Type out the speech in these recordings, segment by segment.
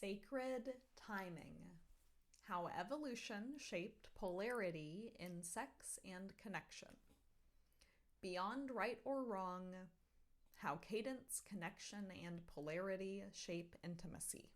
Sacred timing. How evolution shaped polarity in sex and connection. Beyond right or wrong, how cadence, connection, and polarity shape intimacy.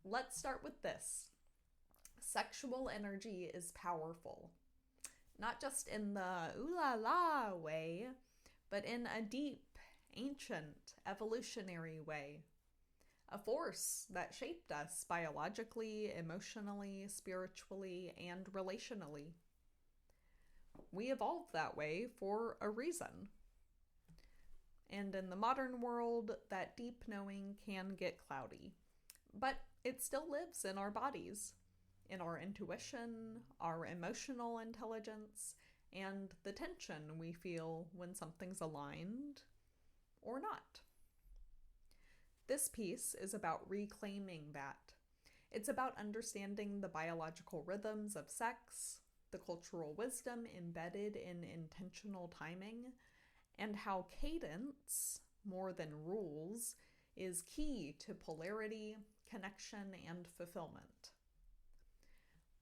Let's start with this. Sexual energy is powerful, not just in the ooh la la way, but in a deep, ancient, evolutionary way. A force that shaped us biologically, emotionally, spiritually, and relationally. We evolved that way for a reason. And in the modern world, that deep knowing can get cloudy. But it still lives in our bodies, in our intuition, our emotional intelligence, and the tension we feel when something's aligned or not. This piece is about reclaiming that. It's about understanding the biological rhythms of sex, the cultural wisdom embedded in intentional timing, and how cadence, more than rules, is key to polarity, connection, and fulfillment.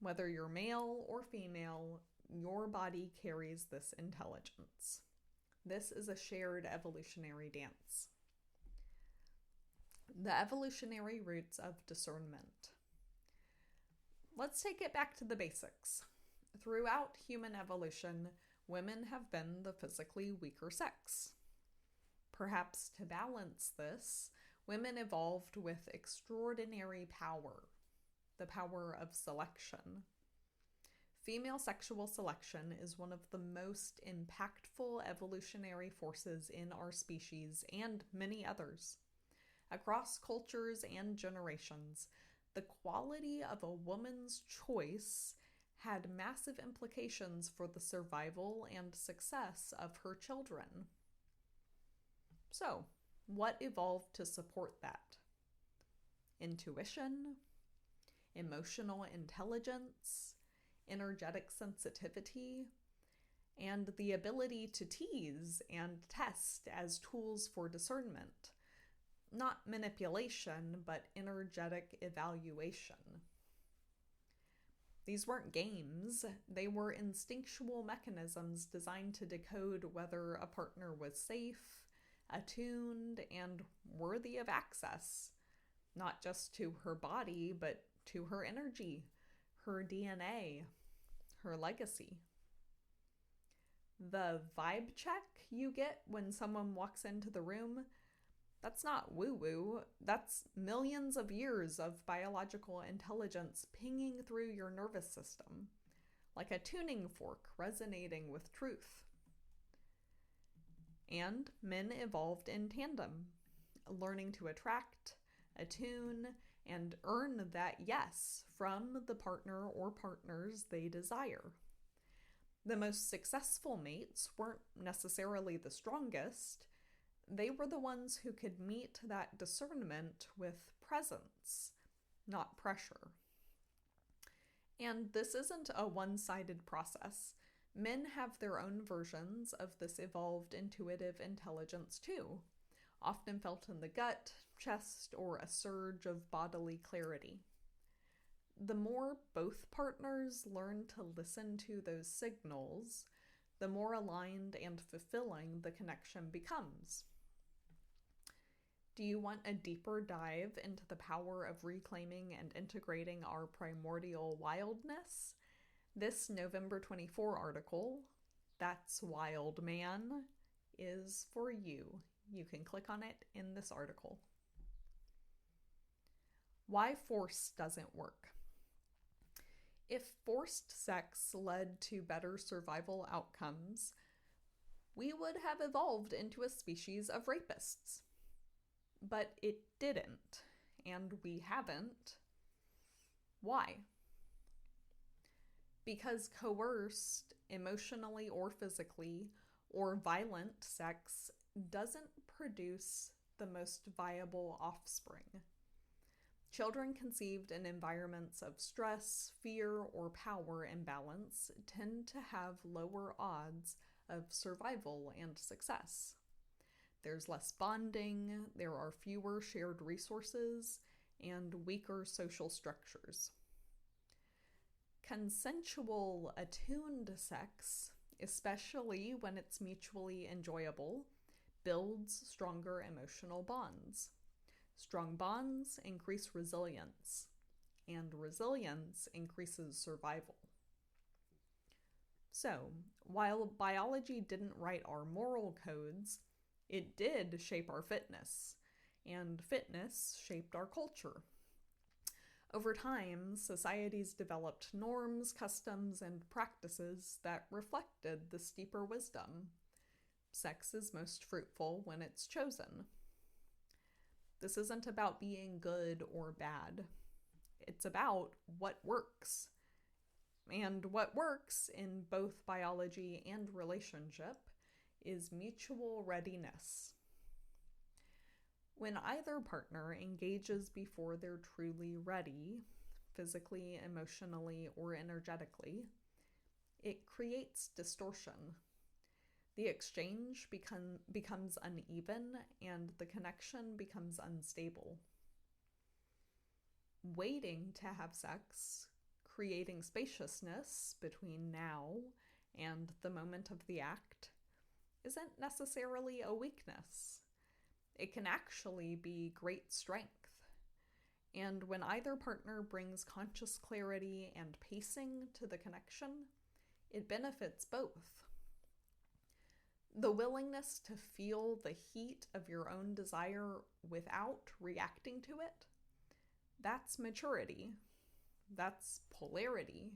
Whether you're male or female, your body carries this intelligence. This is a shared evolutionary dance. The evolutionary roots of discernment. Let's take it back to the basics. Throughout human evolution, women have been the physically weaker sex. Perhaps to balance this, women evolved with extraordinary power, the power of selection. Female sexual selection is one of the most impactful evolutionary forces in our species and many others. Across cultures and generations, the quality of a woman's choice had massive implications for the survival and success of her children. So, what evolved to support that? Intuition, emotional intelligence, energetic sensitivity, and the ability to tease and test as tools for discernment. Not manipulation, but energetic evaluation. These weren't games, they were instinctual mechanisms designed to decode whether a partner was safe, attuned, and worthy of access, not just to her body, but to her energy, her DNA, her legacy. The vibe check you get when someone walks into the room, that's not woo-woo. That's millions of years of biological intelligence pinging through your nervous system, like a tuning fork resonating with truth. And men evolved in tandem, learning to attract, attune, and earn that yes from the partner or partners they desire. The most successful mates weren't necessarily the strongest. They were the ones who could meet that discernment with presence, not pressure. And this isn't a one-sided process. Men have their own versions of this evolved intuitive intelligence too, often felt in the gut, chest, or a surge of bodily clarity. The more both partners learn to listen to those signals, the more aligned and fulfilling the connection becomes. Do you want a deeper dive into the power of reclaiming and integrating our primordial wildness? This November 24 article, That's Wild Man, is for you. You can click on it in this article. Why force doesn't work. If forced sex led to better survival outcomes, we would have evolved into a species of rapists. But it didn't, and we haven't. Why? Because coerced, emotionally or physically, or violent sex doesn't produce the most viable offspring. Children conceived in environments of stress, fear, or power imbalance tend to have lower odds of survival and success. There's less bonding, there are fewer shared resources, and weaker social structures. Consensual, attuned sex, especially when it's mutually enjoyable, builds stronger emotional bonds. Strong bonds increase resilience, and resilience increases survival. So, while biology didn't write our moral codes, it did shape our fitness, and fitness shaped our culture. Over time, societies developed norms, customs, and practices that reflected this deeper wisdom. Sex is most fruitful when it's chosen. This isn't about being good or bad. It's about what works. And what works in both biology and relationship is mutual readiness. When either partner engages before they're truly ready, physically, emotionally, or energetically, it creates distortion. The exchange becomes uneven, and the connection becomes unstable. Waiting to have sex, creating spaciousness between now and the moment of the act, isn't necessarily a weakness. It can actually be great strength. And when either partner brings conscious clarity and pacing to the connection, it benefits both. The willingness to feel the heat of your own desire without reacting to it, that's maturity. That's polarity.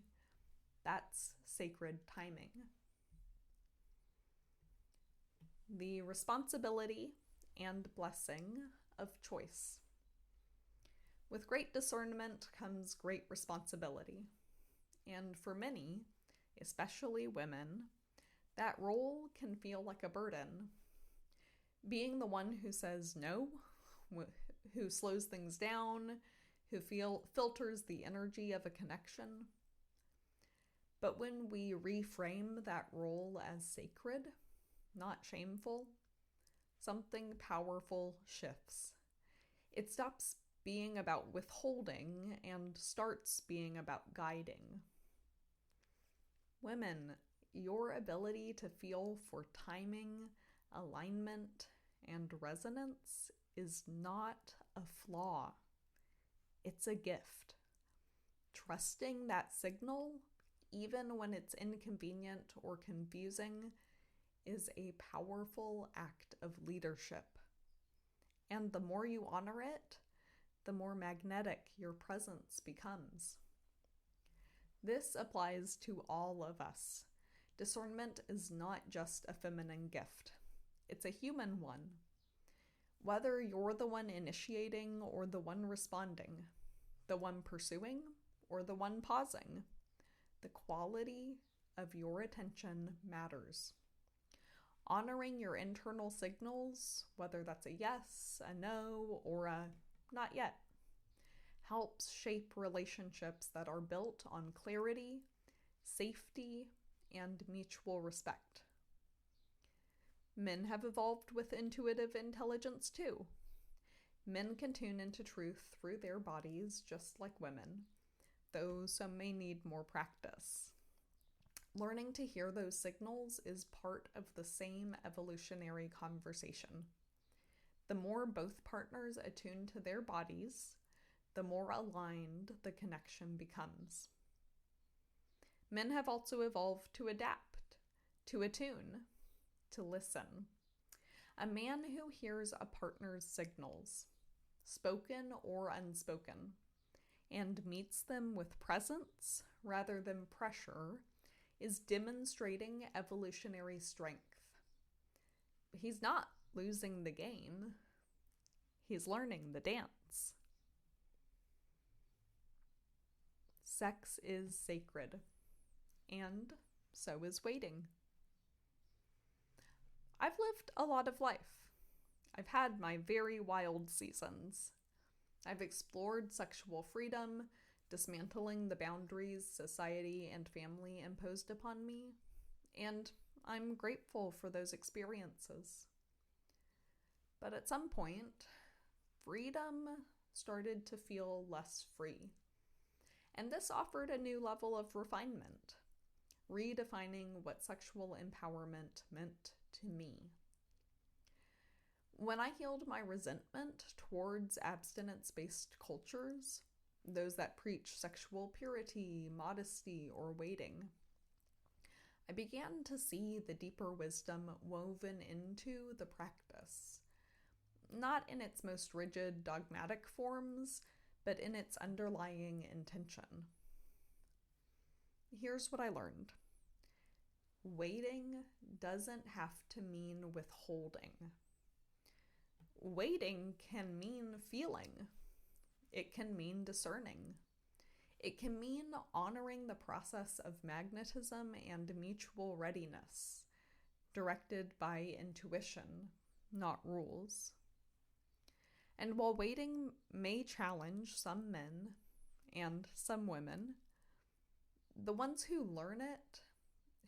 That's sacred timing. The responsibility and blessing of choice. With great discernment comes great responsibility. And for many, especially women, that role can feel like a burden. Being the one who says no, who slows things down, who filters the energy of a connection. But when we reframe that role as sacred, not shameful, something powerful shifts. It stops being about withholding and starts being about guiding. Women, your ability to feel for timing, alignment, and resonance is not a flaw. It's a gift. Trusting that signal, even when it's inconvenient or confusing, is a powerful act of leadership. And the more you honor it, the more magnetic your presence becomes. This applies to all of us. Discernment is not just a feminine gift. It's a human one. Whether you're the one initiating or the one responding, the one pursuing or the one pausing, the quality of your attention matters. Honoring your internal signals, whether that's a yes, a no, or a not yet, helps shape relationships that are built on clarity, safety, and mutual respect. Men have evolved with intuitive intelligence too. Men can tune into truth through their bodies just like women, though some may need more practice. Learning to hear those signals is part of the same evolutionary conversation. The more both partners attune to their bodies, the more aligned the connection becomes. Men have also evolved to adapt, to attune, to listen. A man who hears a partner's signals, spoken or unspoken, and meets them with presence rather than pressure, is demonstrating evolutionary strength. He's not losing the game. He's learning the dance. Sex is sacred, and so is waiting. I've lived a lot of life. I've had my very wild seasons. I've explored sexual freedom, dismantling the boundaries society and family imposed upon me, and I'm grateful for those experiences. But at some point, freedom started to feel less free. And this offered a new level of refinement, redefining what sexual empowerment meant to me. When I healed my resentment towards abstinence-based cultures, those that preach sexual purity, modesty, or waiting, I began to see the deeper wisdom woven into the practice, not in its most rigid, dogmatic forms, but in its underlying intention. Here's what I learned. Waiting doesn't have to mean withholding. Waiting can mean feeling. It can mean discerning. It can mean honoring the process of magnetism and mutual readiness, directed by intuition, not rules. And while waiting may challenge some men and some women, the ones who learn it,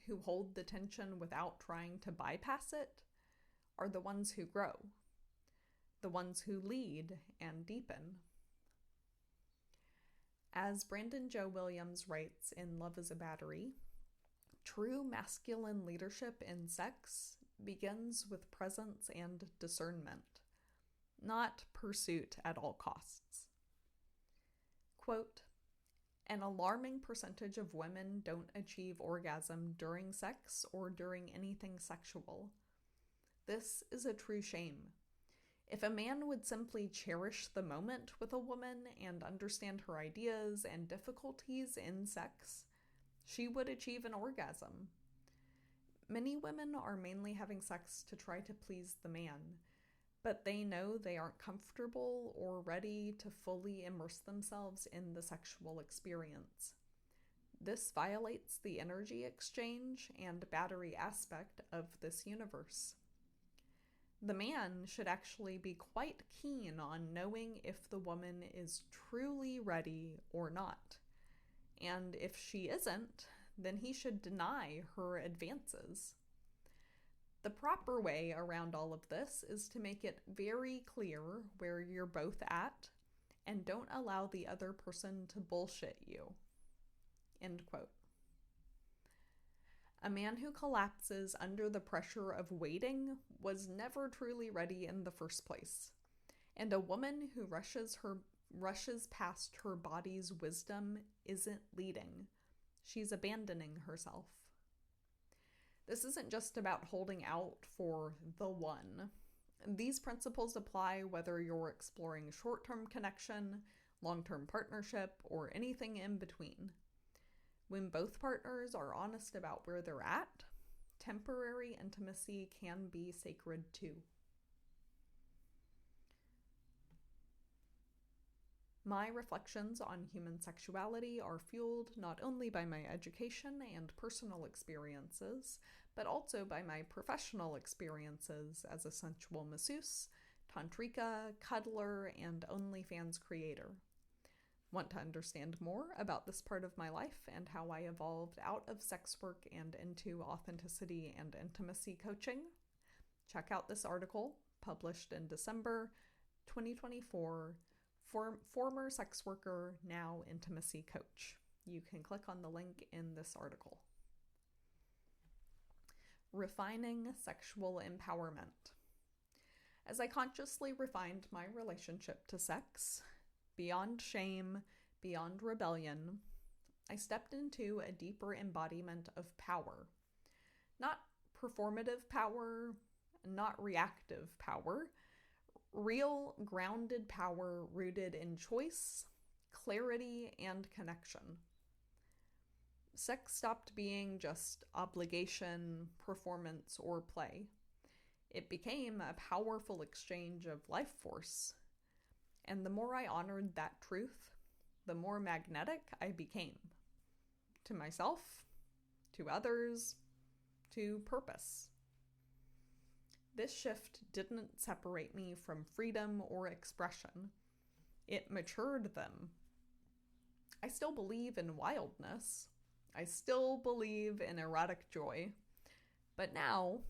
who hold the tension without trying to bypass it, are the ones who grow, the ones who lead and deepen. As Brandon Joe Williams writes in Love is a Battery, true masculine leadership in sex begins with presence and discernment, not pursuit at all costs. Quote, an alarming percentage of women don't achieve orgasm during sex or during anything sexual. This is a true shame. If a man would simply cherish the moment with a woman and understand her ideas and difficulties in sex, she would achieve an orgasm. Many women are mainly having sex to try to please the man, but they know they aren't comfortable or ready to fully immerse themselves in the sexual experience. This violates the energy exchange and battery aspect of this universe. The man should actually be quite keen on knowing if the woman is truly ready or not. And if she isn't, then he should deny her advances. The proper way around all of this is to make it very clear where you're both at and don't allow the other person to bullshit you. End quote. A man who collapses under the pressure of waiting was never truly ready in the first place. And a woman who rushes past her body's wisdom isn't leading. She's abandoning herself. This isn't just about holding out for the one. These principles apply whether you're exploring short-term connection, long-term partnership, or anything in between. When both partners are honest about where they're at, temporary intimacy can be sacred too. My reflections on human sexuality are fueled not only by my education and personal experiences, but also by my professional experiences as a sensual masseuse, tantrika, cuddler, and OnlyFans creator. Want to understand more about this part of my life and how I evolved out of sex work and into authenticity and intimacy coaching? Check out this article, published in December 2024, former sex worker, now intimacy coach. You can click on the link in this article. Refining sexual empowerment. As I consciously refined my relationship to sex, beyond shame, beyond rebellion, I stepped into a deeper embodiment of power. Not performative power, not reactive power, real grounded power rooted in choice, clarity, and connection. Sex stopped being just obligation, performance, or play. It became a powerful exchange of life force. And the more I honored that truth, the more magnetic I became. To myself, to others, to purpose. This shift didn't separate me from freedom or expression. It matured them. I still believe in wildness. I still believe in erotic joy. But now,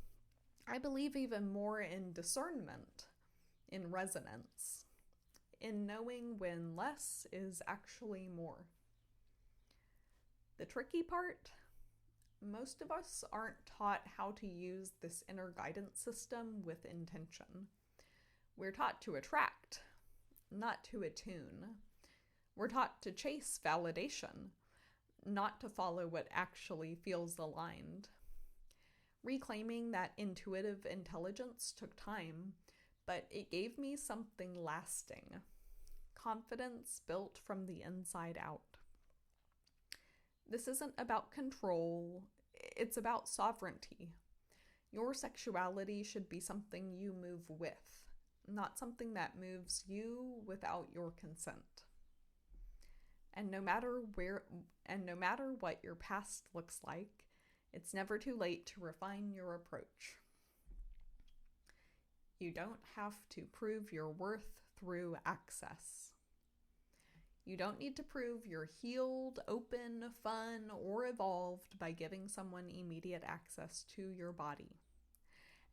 I believe even more in discernment, in resonance, in knowing when less is actually more. The tricky part? Most of us aren't taught how to use this inner guidance system with intention. We're taught to attract, not to attune. We're taught to chase validation, not to follow what actually feels aligned. Reclaiming that intuitive intelligence took time, but it gave me something lasting. Confidence built from the inside out. This isn't about control, it's about sovereignty. Your sexuality should be something you move with, not something that moves you without your consent. And no matter what your past looks like, it's never too late to refine your approach. You don't have to prove your worth through access. You don't need to prove you're healed, open, fun, or evolved by giving someone immediate access to your body.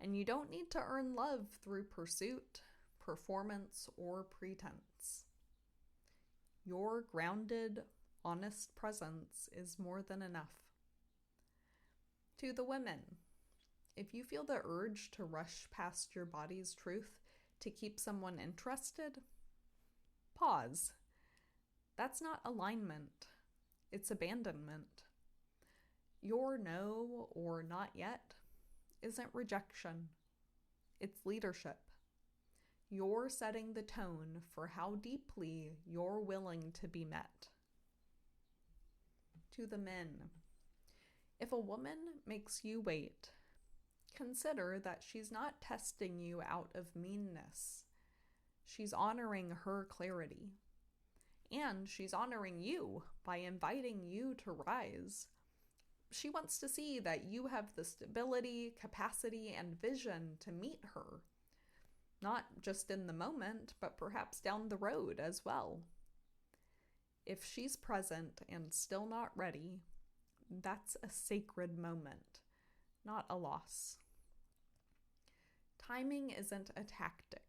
And you don't need to earn love through pursuit, performance, or pretense. Your grounded, honest presence is more than enough. To the women, if you feel the urge to rush past your body's truth to keep someone interested, pause. That's not alignment. It's abandonment. Your no or not yet isn't rejection. It's leadership. You're setting the tone for how deeply you're willing to be met. To the men, if a woman makes you wait, consider that she's not testing you out of meanness. She's honoring her clarity. And she's honoring you by inviting you to rise. She wants to see that you have the stability, capacity, and vision to meet her. Not just in the moment, but perhaps down the road as well. If she's present and still not ready, that's a sacred moment, not a loss. Timing isn't a tactic,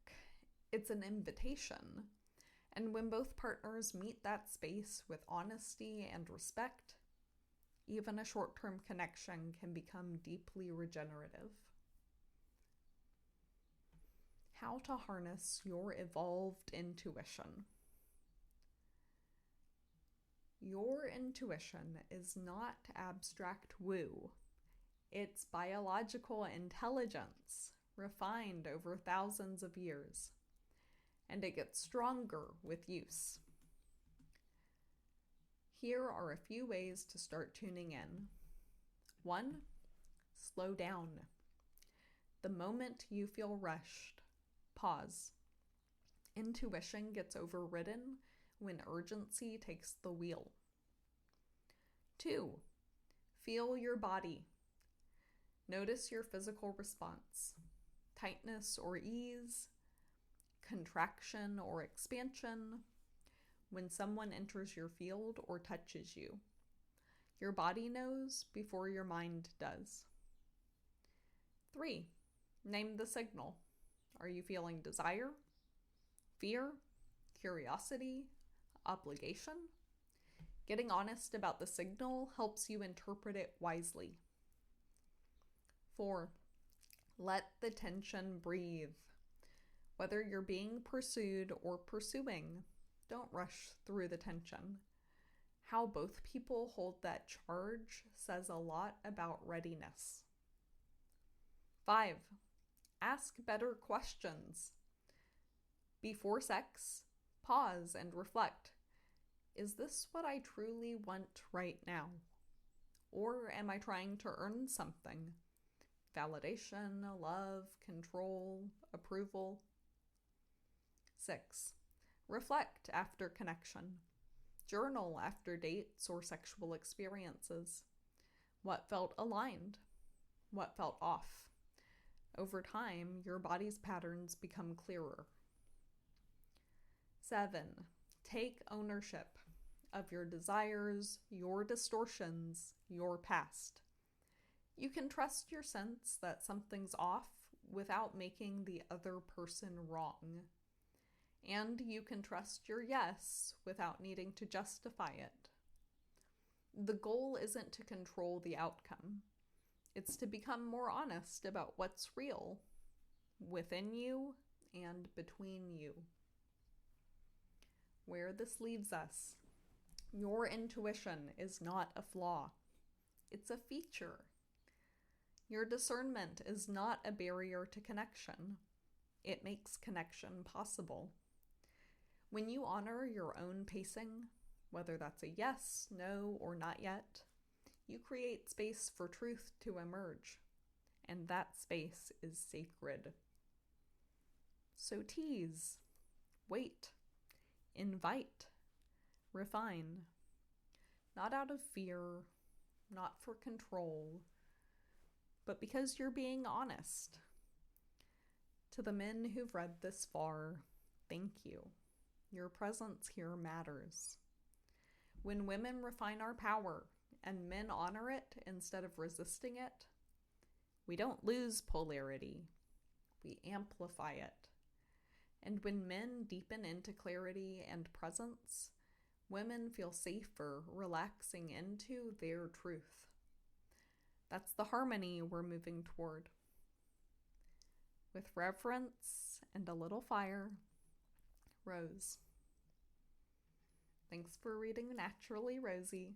it's an invitation. And when both partners meet that space with honesty and respect, even a short-term connection can become deeply regenerative. How to harness your evolved intuition. Your intuition is not abstract woo. It's biological intelligence, refined over thousands of years. And it gets stronger with use. Here are a few ways to start tuning in. 1, slow down. The moment you feel rushed, pause. Intuition gets overridden when urgency takes the wheel. 2, feel your body. Notice your physical response, tightness or ease, contraction or expansion, when someone enters your field or touches you. Your body knows before your mind does. 3, name the signal. Are you feeling desire, fear, curiosity, obligation? Getting honest about the signal helps you interpret it wisely. 4, let the tension breathe. Whether you're being pursued or pursuing, don't rush through the tension. How both people hold that charge says a lot about readiness. 5, ask better questions. Before sex, pause and reflect. Is this what I truly want right now? Or am I trying to earn something? Validation, love, control, approval. 6, reflect after connection. Journal after dates or sexual experiences. What felt aligned? What felt off? Over time, your body's patterns become clearer. 7, take ownership of your desires, your distortions, your past. You can trust your sense that something's off without making the other person wrong. And you can trust your yes without needing to justify it. The goal isn't to control the outcome. It's to become more honest about what's real within you and between you. Where this leaves us, your intuition is not a flaw. It's a feature. Your discernment is not a barrier to connection. It makes connection possible. When you honor your own pacing, whether that's a yes, no, or not yet, you create space for truth to emerge. And that space is sacred. So tease, wait, invite, refine. Not out of fear, not for control, but because you're being honest. To the men who've read this far, thank you. Your presence here matters. When women refine our power and men honor it instead of resisting it, we don't lose polarity. We amplify it. And when men deepen into clarity and presence, women feel safer relaxing into their truth. That's the harmony we're moving toward. With reverence and a little fire, Rose. Thanks for reading Naturally Rosy.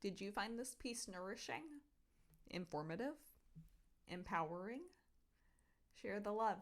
Did you find this piece nourishing, informative, empowering? Share the love.